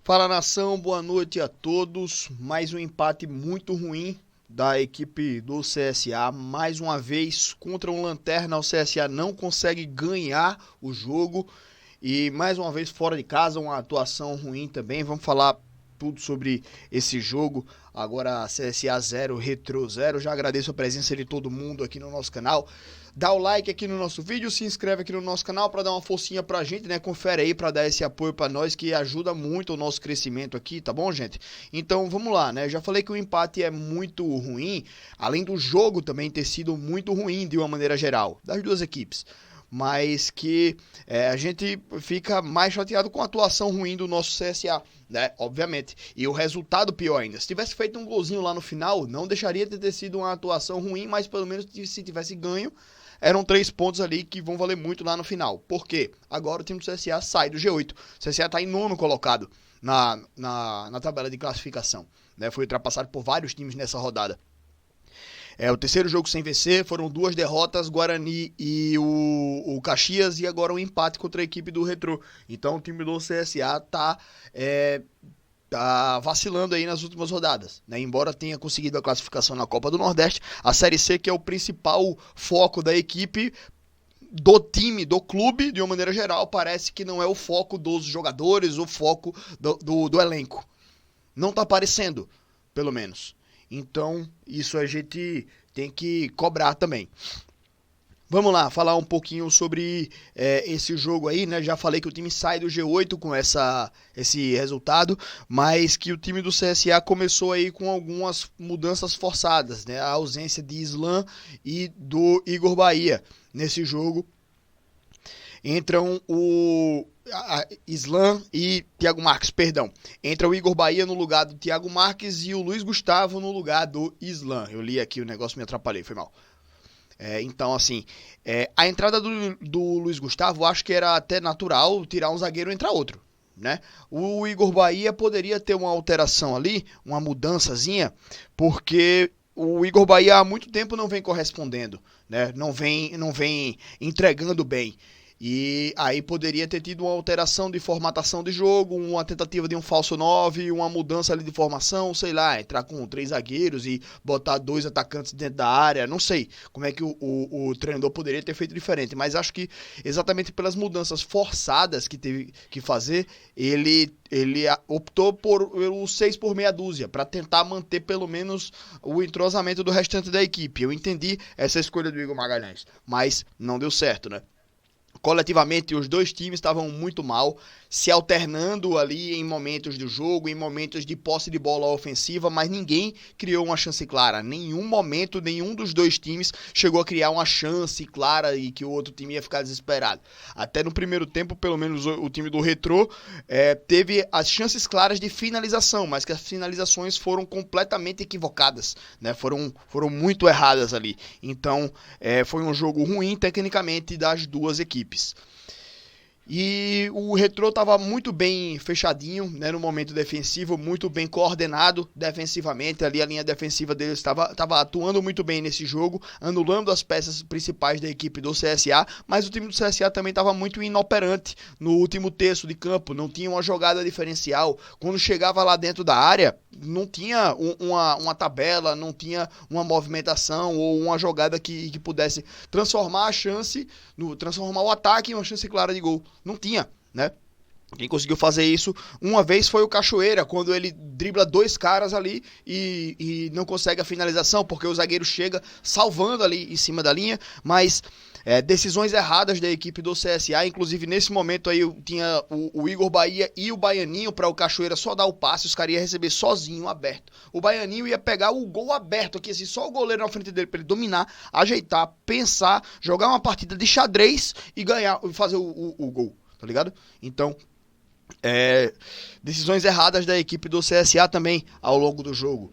Fala nação, boa noite a todos. Mais um empate muito ruim da equipe do CSA. Mais uma vez contra um lanterna, o CSA não consegue ganhar o jogo. E mais uma vez fora de casa, uma atuação ruim também. Vamos falar tudo sobre esse jogo. Agora CSA 0, Retrô 0. Já agradeço a presença de todo mundo aqui no nosso canal. Dá o like aqui no nosso vídeo, se inscreve aqui no nosso canal para dar uma forcinha pra gente, né? Confere aí para dar esse apoio para nós que ajuda muito o nosso crescimento aqui, tá bom, gente? Então vamos lá, né? Eu já falei que o empate é muito ruim, além do jogo também ter sido muito ruim de uma maneira geral, das duas equipes. Mas que a gente fica mais chateado com a atuação ruim do nosso CSA, né? Obviamente. E o resultado pior ainda. Se tivesse feito um golzinho lá no final, não deixaria de ter sido uma atuação ruim, mas pelo menos se tivesse ganho, eram 3 pontos ali que vão valer muito lá no final. Por quê? Agora o time do CSA sai do G8. O CSA está em nono colocado na tabela de classificação, né? Foi ultrapassado por vários times nessa rodada. É o terceiro jogo sem vencer, foram 2 derrotas, Guarani e o Caxias, e agora um empate contra a equipe do Retrô. Então o time do CSA tá vacilando aí nas últimas rodadas, né? Embora tenha conseguido a classificação na Copa do Nordeste, a Série C, que é o principal foco da equipe, do time, do clube, de uma maneira geral, parece que não é o foco dos jogadores, o foco do elenco. Não tá aparecendo, pelo menos. Então, isso a gente tem que cobrar também. Vamos lá, falar um pouquinho sobre esse jogo aí, né? Já falei que o time sai do G8 com esse resultado, mas que o time do CSA começou aí com algumas mudanças forçadas, né? A ausência de Islan e do Igor Bahia nesse jogo. Entram o Islan e Thiago Marques, perdão. Entra o Igor Bahia no lugar do Thiago Marques e o Luiz Gustavo no lugar do Islan. Eu li aqui, o negócio me atrapalhei, foi mal. Então, assim, a entrada do Luiz Gustavo, acho que era até natural tirar um zagueiro e entrar outro, né? O Igor Bahia poderia ter uma alteração ali, uma mudançazinha, porque o Igor Bahia há muito tempo não vem correspondendo, né? Não vem entregando bem. E aí poderia ter tido uma alteração de formatação de jogo, uma tentativa de um falso 9, uma mudança ali de formação, sei lá, entrar com 3 zagueiros e botar 2 atacantes dentro da área, não sei como é que o treinador poderia ter feito diferente, mas acho que exatamente pelas mudanças forçadas que teve que fazer, ele optou por o 6 por meia dúzia, para tentar manter pelo menos o entrosamento do restante da equipe. Eu entendi essa escolha do Igor Magalhães, mas não deu certo, né? Coletivamente, os dois times estavam muito mal, se alternando ali em momentos do jogo, em momentos de posse de bola ofensiva, mas ninguém criou uma chance clara. Nenhum momento, nenhum dos dois times chegou a criar uma chance clara e que o outro time ia ficar desesperado. Até no primeiro tempo, pelo menos o time do Retrô teve as chances claras de finalização, mas que as finalizações foram completamente equivocadas, né? Foram muito erradas ali. Então, foi um jogo ruim tecnicamente das duas equipes. E o Retrô estava muito bem fechadinho, né, no momento defensivo, muito bem coordenado defensivamente. Ali a linha defensiva deles estava atuando muito bem nesse jogo, anulando as peças principais da equipe do CSA, mas o time do CSA também estava muito inoperante no último terço de campo, não tinha uma jogada diferencial. Quando chegava lá dentro da área, não tinha uma tabela, não tinha uma movimentação ou uma jogada que pudesse transformar a chance, transformar o ataque em uma chance clara de gol. Não tinha, né? Quem conseguiu fazer isso uma vez foi o Cachoeira, quando ele dribla 2 caras ali e não consegue a finalização, porque o zagueiro chega salvando ali em cima da linha, mas decisões erradas da equipe do CSA, inclusive nesse momento aí tinha o Igor Bahia e o Baianinho para o Cachoeira só dar o passe, os caras iam receber sozinho, aberto. O Baianinho ia pegar o gol aberto aqui, assim, só o goleiro na frente dele para ele dominar, ajeitar, pensar, jogar uma partida de xadrez e ganhar, fazer o gol, tá ligado? Então, decisões erradas da equipe do CSA também ao longo do jogo.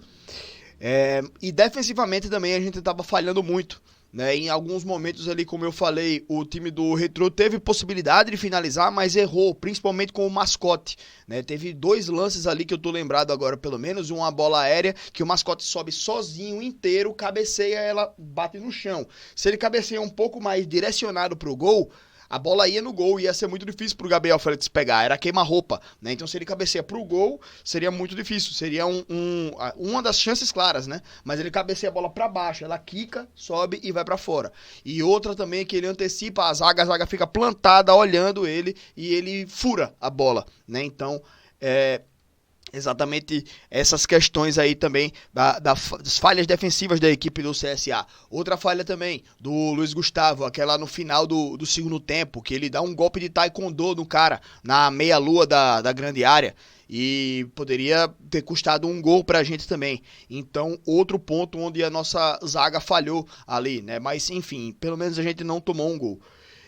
E defensivamente também a gente estava falhando muito, né? Em alguns momentos ali, como eu falei, o time do Retrô teve possibilidade de finalizar, mas errou, principalmente com o mascote, né? Teve 2 lances ali que eu tô lembrado agora, pelo menos, uma bola aérea que o mascote sobe sozinho, inteiro, cabeceia, ela bate no chão. Se ele cabeceia um pouco mais direcionado pro gol, a bola ia no gol, ia ser muito difícil pro Gabriel Félix pegar, era queima-roupa, né? Então se ele cabeceia pro gol, seria muito difícil, seria uma das chances claras, né? Mas ele cabeceia a bola pra baixo, ela quica, sobe e vai pra fora. E outra também é que ele antecipa a zaga fica plantada olhando ele e ele fura a bola, né? Então, exatamente essas questões aí também das falhas defensivas da equipe do CSA. Outra falha também do Luiz Gustavo, aquela no final do segundo tempo, que ele dá um golpe de taekwondo no cara, na meia-lua da grande área, e poderia ter custado um gol pra gente também. Então, outro ponto onde a nossa zaga falhou ali, né? Mas, enfim, pelo menos a gente não tomou um gol.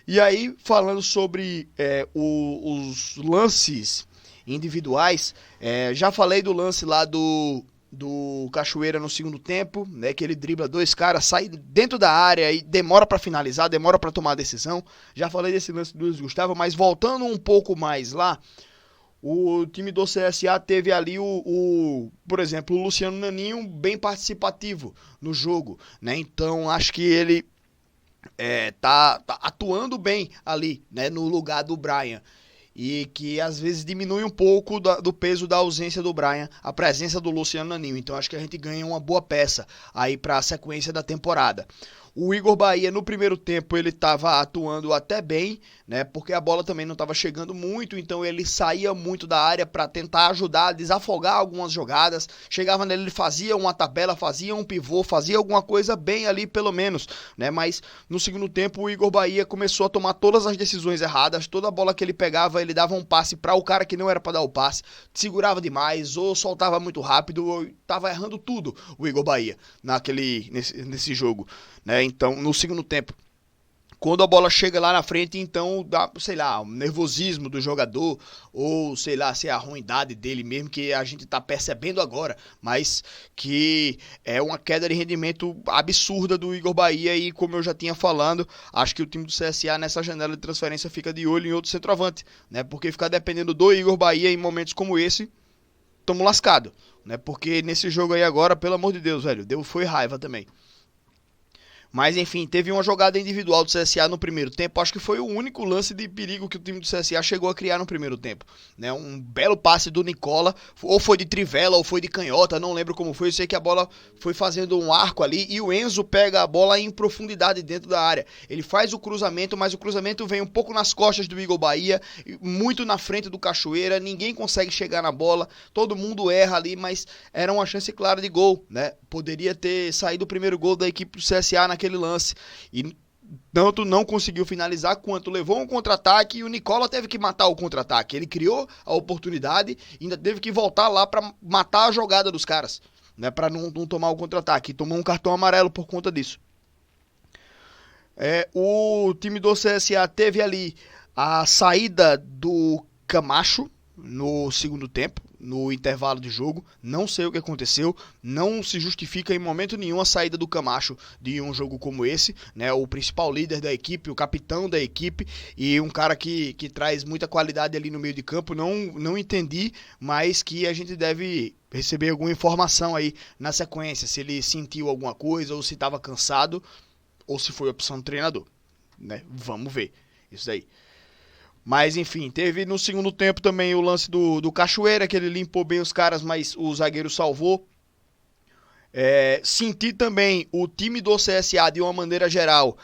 E aí, falando sobre os lances individuais, já falei do lance lá do Cachoeira no segundo tempo, né, que ele dribla dois caras, sai dentro da área e demora para finalizar, demora para tomar a decisão. Já falei desse lance do Luiz Gustavo, mas voltando um pouco mais lá, o time do CSA teve ali por exemplo, o Luciano Naninho bem participativo no jogo, né? Então acho que ele tá atuando bem ali, né, no lugar do Brian. E que às vezes diminui um pouco do peso da ausência do Brian, a presença do Luciano Naninho. Então acho que a gente ganha uma boa peça aí para a sequência da temporada. O Igor Bahia no primeiro tempo ele estava atuando até bem, né? Porque a bola também não estava chegando muito, então ele saía muito da área para tentar ajudar a desafogar algumas jogadas. Chegava nele, ele fazia uma tabela, fazia um pivô, fazia alguma coisa bem ali pelo menos, né? Mas no segundo tempo o Igor Bahia começou a tomar todas as decisões erradas. Toda a bola que ele pegava, ele dava um passe para o cara que não era para dar o passe, segurava demais ou soltava muito rápido, ou estava errando tudo o Igor Bahia nesse jogo, né? Então, no segundo tempo, quando a bola chega lá na frente, então dá, sei lá, o nervosismo do jogador, ou sei lá, se é a ruindade dele mesmo, que a gente tá percebendo agora, mas que é uma queda de rendimento absurda do Igor Bahia. E como eu já tinha falando, acho que o time do CSA nessa janela de transferência fica de olho em outro centroavante, né? Porque ficar dependendo do Igor Bahia em momentos como esse, tamo lascado, né? Porque nesse jogo aí agora, pelo amor de Deus, velho, foi raiva também. Mas enfim, teve uma jogada individual do CSA no primeiro tempo. Acho que foi o único lance de perigo que o time do CSA chegou a criar no primeiro tempo, né? Um belo passe do Nicola, ou foi de trivela ou foi de canhota, não lembro como foi. Eu sei que a bola foi fazendo um arco ali e o Enzo pega a bola em profundidade dentro da área. Ele faz o cruzamento, mas o cruzamento vem um pouco nas costas do Igor Bahia, muito na frente do Cachoeira. Ninguém consegue chegar na bola, todo mundo erra ali, mas era uma chance clara de gol, né? Poderia ter saído o primeiro gol da equipe do CSA naquele lance. E tanto não conseguiu finalizar, quanto levou um contra-ataque e o Nicola teve que matar o contra-ataque. Ele criou a oportunidade e ainda teve que voltar lá para matar a jogada dos caras, né? Para não tomar o contra-ataque. Tomou um cartão amarelo por conta disso. O time do CSA teve ali a saída do Camacho no segundo tempo, no intervalo de jogo. Não sei o que aconteceu, não se justifica em momento nenhum a saída do Camacho de um jogo como esse, né? O principal líder da equipe, o capitão da equipe e um cara que traz muita qualidade ali no meio de campo. Não entendi, mas que a gente deve receber alguma informação aí na sequência, se ele sentiu alguma coisa ou se estava cansado ou se foi opção do treinador, né? Vamos ver isso daí. Mas enfim, teve no segundo tempo também o lance do Cachoeira, que ele limpou bem os caras, mas o zagueiro salvou. Senti também o time do CSA de uma maneira geral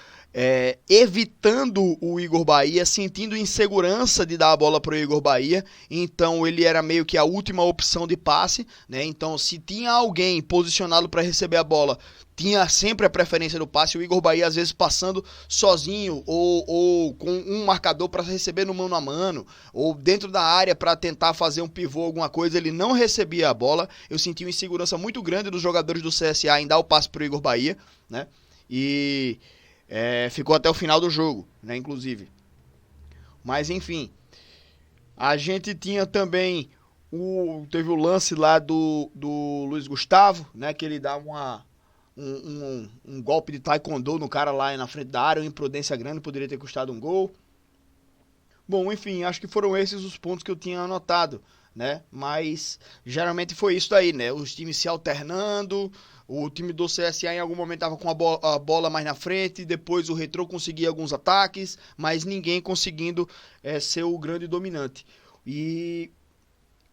evitando o Igor Bahia, sentindo insegurança de dar a bola para o Igor Bahia. Então ele era meio que a última opção de passe, né? Então se tinha alguém posicionado para receber a bola, tinha sempre a preferência do passe. O Igor Bahia às vezes passando sozinho ou com um marcador para receber no mano a mano, ou dentro da área para tentar fazer um pivô, alguma coisa, ele não recebia a bola. Eu senti uma insegurança muito grande dos jogadores do CSA em dar o passe para o Igor Bahia, né? E ficou até o final do jogo, né, inclusive. Mas enfim, a gente tinha também teve o lance lá do Luiz Gustavo, né, que ele dá um golpe de taekwondo no cara lá na frente da área, uma imprudência grande, poderia ter custado um gol. Bom, enfim, acho que foram esses os pontos que eu tinha anotado, né? Mas geralmente foi isso daí, né? Os times se alternando, O time do CSA em algum momento estava com a bola mais na frente, depois o Retrô conseguia alguns ataques, mas ninguém conseguindo ser o grande dominante. E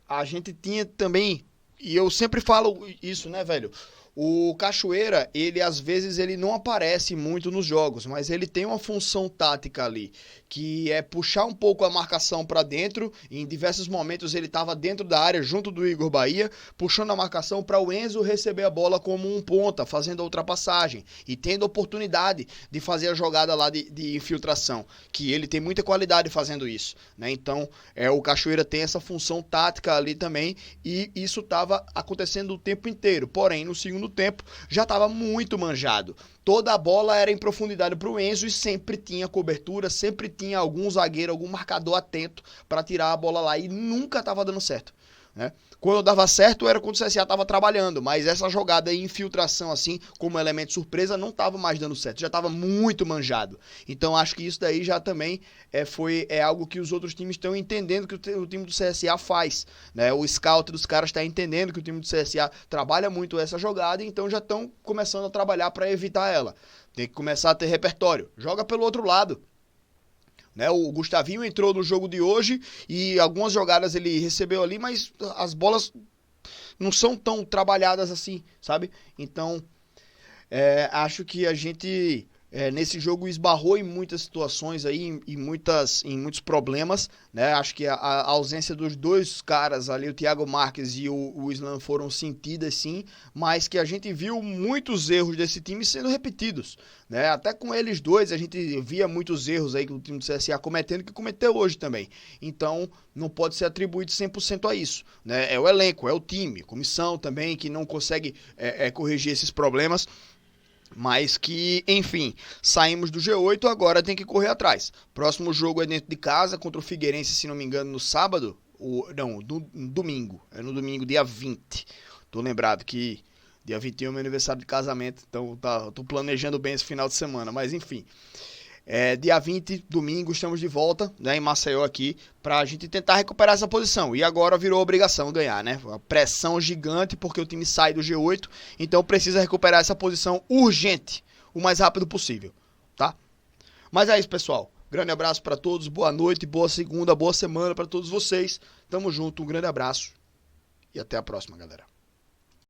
a gente tinha também, e eu sempre falo isso, né, velho? O Cachoeira, ele às vezes ele não aparece muito nos jogos, mas ele tem uma função tática ali, que é puxar um pouco a marcação para dentro. Em diversos momentos ele estava dentro da área junto do Igor Bahia, puxando a marcação para o Enzo receber a bola como um ponta, fazendo a ultrapassagem e tendo oportunidade de fazer a jogada lá de infiltração, que ele tem muita qualidade fazendo isso, né? Então, o Cachoeira tem essa função tática ali também, e isso estava acontecendo o tempo inteiro. Porém, no segundo tempo já estava muito manjado. Toda a bola era em profundidade para o Enzo e sempre tinha cobertura, sempre tinha algum zagueiro, algum marcador atento para tirar a bola lá, e nunca estava dando certo, né? Quando dava certo era quando o CSA estava trabalhando, mas essa jogada de infiltração assim, como elemento surpresa, não estava mais dando certo, já estava muito manjado. Então acho que isso daí já também é algo que os outros times estão entendendo que o time do CSA faz, né? O scout dos caras está entendendo que o time do CSA trabalha muito essa jogada, então já estão começando a trabalhar para evitar ela. Tem que começar a ter repertório. Joga pelo outro lado. Né, o Gustavinho entrou no jogo de hoje e algumas jogadas ele recebeu ali, mas as bolas não são tão trabalhadas assim, sabe? Então, acho que a gente nesse jogo esbarrou em muitas situações aí, em muitos problemas, né? Acho que a ausência dos dois caras ali, o Thiago Marques e o Islam, foram sentidas sim, mas que a gente viu muitos erros desse time sendo repetidos, né? Até com eles dois a gente via muitos erros aí que o time do CSA cometendo, que cometeu hoje também. Então não pode ser atribuído 100% a isso, né? É o elenco, é o time, comissão também que não consegue corrigir esses problemas. Mas que, enfim, saímos do G8, agora tem que correr atrás. Próximo jogo é dentro de casa, contra o Figueirense, se não me engano, no sábado. Domingo. É no domingo, dia 20. Tô lembrado que dia 21 é meu aniversário de casamento, então tô planejando bem esse final de semana. Mas, enfim, dia 20, domingo, estamos de volta, né, em Maceió aqui, pra gente tentar recuperar essa posição. E agora virou obrigação ganhar, né? Uma pressão gigante, porque o time sai do G8, então precisa recuperar essa posição urgente, o mais rápido possível, tá? Mas é isso, pessoal. Grande abraço pra todos, boa noite, boa segunda, boa semana pra todos vocês. Tamo junto, um grande abraço e até a próxima, galera.